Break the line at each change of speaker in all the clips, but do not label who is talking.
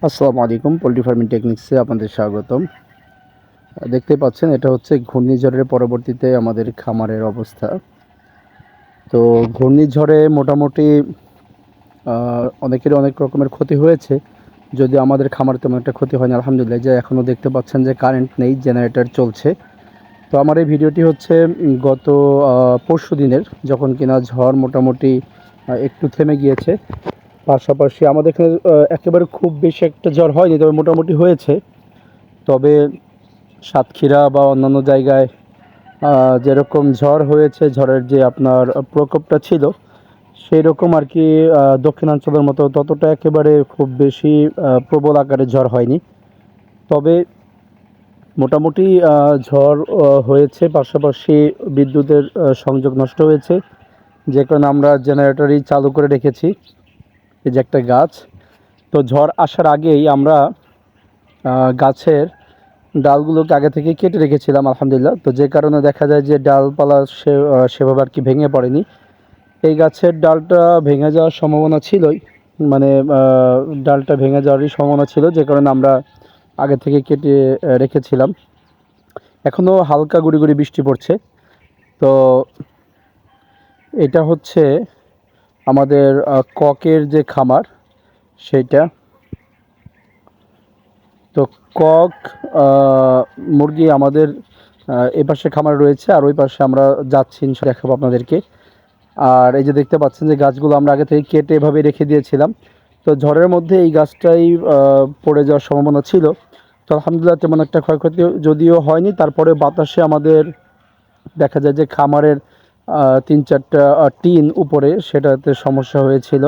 আসসালামু আলাইকুম। Poultry farming টেকনিক্সে আপনাদের স্বাগতম। দেখতে পাচ্ছেন এটা হচ্ছে ঘূর্ণিঝড়ের পরবর্তীতে আমাদের খামারের অবস্থা। তো ঘূর্ণিঝড়ে মোটামুটি অনেকেরই অনেক রকমের ক্ষতি হয়েছে, যদিও আমাদের খামারে তেমন একটা ক্ষতি হয়নি আলহামদুলিল্লাহ। যে এখনও দেখতে পাচ্ছেন যে কারেন্ট নেই, জেনারেটর চলছে। তো আমার এই ভিডিওটি হচ্ছে গত পরশু দিনের, যখন কিনা ঝড় মোটামুটি একটু থেমে গিয়েছে। পাশাপাশি আমাদের এখানে একেবারে খুব বেশি একটা ঝড় হয়নি, তবে মোটামুটি হয়েছে। তবে সাতক্ষীরা বা অন্যান্য জায়গায় যেরকম ঝড় হয়েছে, ঝড়ের যে আপনার প্রকোপটা ছিল সেই রকম আর কি দক্ষিণাঞ্চলের মতো ততটা একেবারে খুব বেশি প্রবল আকারে ঝড় হয়নি। তবে মোটামুটি ঝড় হয়েছে, পাশাপাশি বিদ্যুতের সংযোগ নষ্ট হয়েছে, যে কারণে আমরা জেনারেটরই চালু করে রেখেছি। এই যে একটা গাছ, তো ঝড় আসার আগেই আমরা গাছের ডালগুলোকে আগে থেকে কেটে রেখেছিলাম আলহামদুলিল্লাহ। তো যে কারণে দেখা যায় যে ডালপালা সেভাবে আর কি ভেঙে পড়েনি। এই গাছের ডালটা ভেঙে যাওয়ার সম্ভাবনা ছিলই, মানে ডালটা ভেঙে যাওয়ারই সম্ভাবনা ছিল, যে কারণে আমরা আগে থেকে কেটে রেখেছিলাম। এখনও হালকা গুড়ি গুড়ি বৃষ্টি পড়ছে। তো এটা হচ্ছে আমাদের ককের যে খামার সেইটা। তো কক মুরগি আমাদের এ পাশে খামার রয়েছে, আর ওই পাশে আমরা যাচ্ছি ইনশাআল্লাহ দেখাবো আপনাদেরকে। আর এই যে দেখতে পাচ্ছেন যে গাছগুলো আমরা আগে থেকে কেটে এভাবে রেখে দিয়েছিলাম। তো ঝড়ের মধ্যে এই গাছটাই পড়ে যাওয়ার সম্ভাবনা ছিল। তো আলহামদুলিল্লাহ তেমন একটা ক্ষয়ক্ষতি যদিও হয়নি, তারপরে বাতাসে আমাদের দেখা যায় যে খামারের 3-4টা টিন উপরে, সেটাতে সমস্যা হয়েছিল।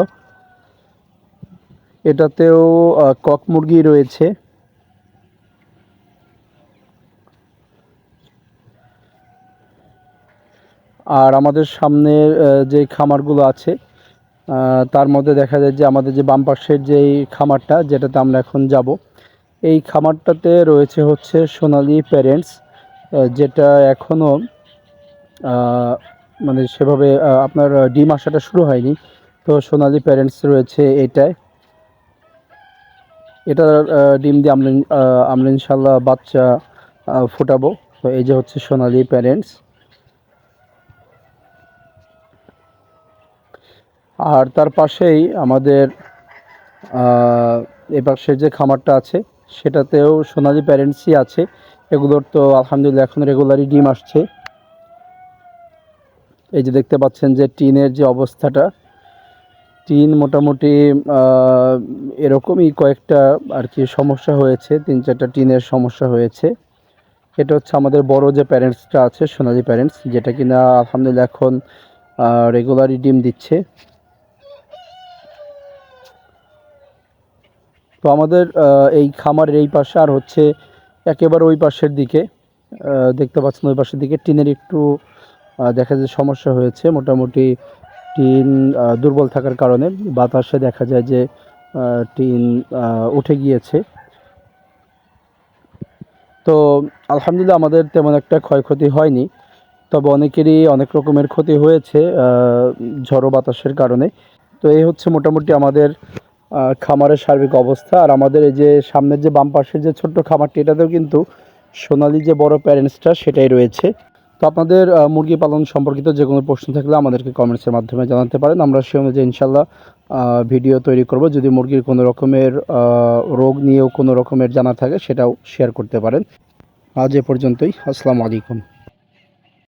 এটাতেও কক মুরগি রয়েছে। আর আমাদের সামনে যে খামারগুলো আছে তার মধ্যে দেখা যায় যে আমাদের যে বাম পাশের যেই খামারটা, যেটাতে আমরা এখন যাব, এই খামারটাতে রয়েছে হচ্ছে সোনালী প্যারেন্টস, যেটা এখনও মানে সেভাবে আপনার ডিম আসাটা শুরু হয়নি। তো সোনালী প্যারেন্টস রয়েছে এইটায়। এটা ডিম দিয়ে আমরা ইনশাল্লাহ বাচ্চা ফোটাবো। তো এই যে হচ্ছে সোনালী প্যারেন্টস। আর তার পাশেই আমাদের এ পাশে যে খামারটা আছে সেটাতেও সোনালী প্যারেন্টসই আছে। এগুলোর তো আলহামদুলিল্লাহ এখন রেগুলারই ডিম আসছে। এই যে দেখতে পাচ্ছেন যে টিনের যে অবস্থাটা, টিন মোটামুটি এরকমই কয়েকটা আর কি সমস্যা হয়েছে, 3-4টা টিনের সমস্যা হয়েছে। এটা হচ্ছে আমাদের বড় যে প্যারেন্টসটা আছে সোনালী প্যারেন্টস, যেটা কিনা আলহামদুলিল্লাহ এখন রেগুলারই ডিম দিচ্ছে। তো আমাদের এই খামারের এই পাশে আর হচ্ছে একেবারে ওই পাশের দিকে দেখতে পাচ্ছেন, ওই পাশের দিকে টিনের একটু দেখা যায় সমস্যা হয়েছে। মোটামুটি টিন দুর্বল থাকার কারণে বাতাসে দেখা যায় যে টিন উঠে গিয়েছে। তো আলহামদুলিল্লাহ আমাদের তেমন একটা ক্ষয়ক্ষতি হয়নি, তবে অনেকেরই অনেক রকমের ক্ষতি হয়েছে ঝড়ো বাতাসের কারণে। তো এই হচ্ছে মোটামুটি আমাদের খামারের সার্বিক অবস্থা। আর আমাদের এই যে সামনের যে বাম পাশের যে ছোট্ট খামারটি, এটাতেও কিন্তু সোনালী যে বড় প্যারেন্টসটা সেটাই রয়েছে। তো আপনাদের মুরগি পালন সম্পর্কিত যে কোনো প্রশ্ন থাকলে আমাদেরকে কমেন্টসের মাধ্যমে জানাতে পারেন। আমরা সে অনুযায়ী ইনশাল্লাহ ভিডিও তৈরি করব। যদি মুরগির কোনো রকমের রোগ নিয়েও কোনো রকমের জানা থাকে সেটাও শেয়ার করতে পারেন। আজ এ পর্যন্তই। আসসালামু আলাইকুম।